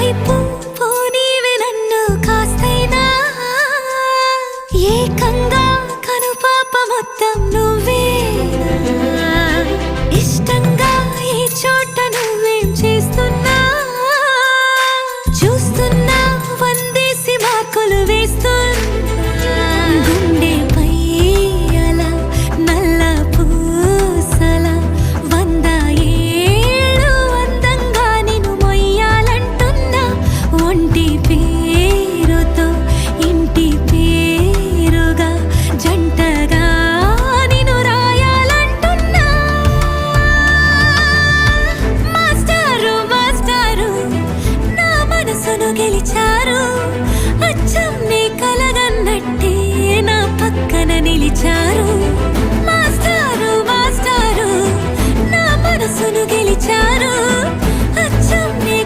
వైపు పోనీవి నన్ను కాస్తైనా ఏకంగా కనుపాప మొత్తం నువ్వేనా ఇష్టంగా ఈ చోట నువ్వేం చేస్తున్నా చూస్తున్నా వందేసి మార్కులు వేస్తున్నా గుండెపై అలా నల్ల పూసల 100 ఏళ్ళు అందంగా నిన్ను మొయ్యాలంటున్నా ఒంటి పేరుతో ఇంటి పేరుగా జంటగా నిన్ను రాయాలంటున్నా మాస్టారు మాస్టారు నా మనసును గెలిచారు అచ్చం నీ కలగన్నట్టే నా పక్కన నిలిచారు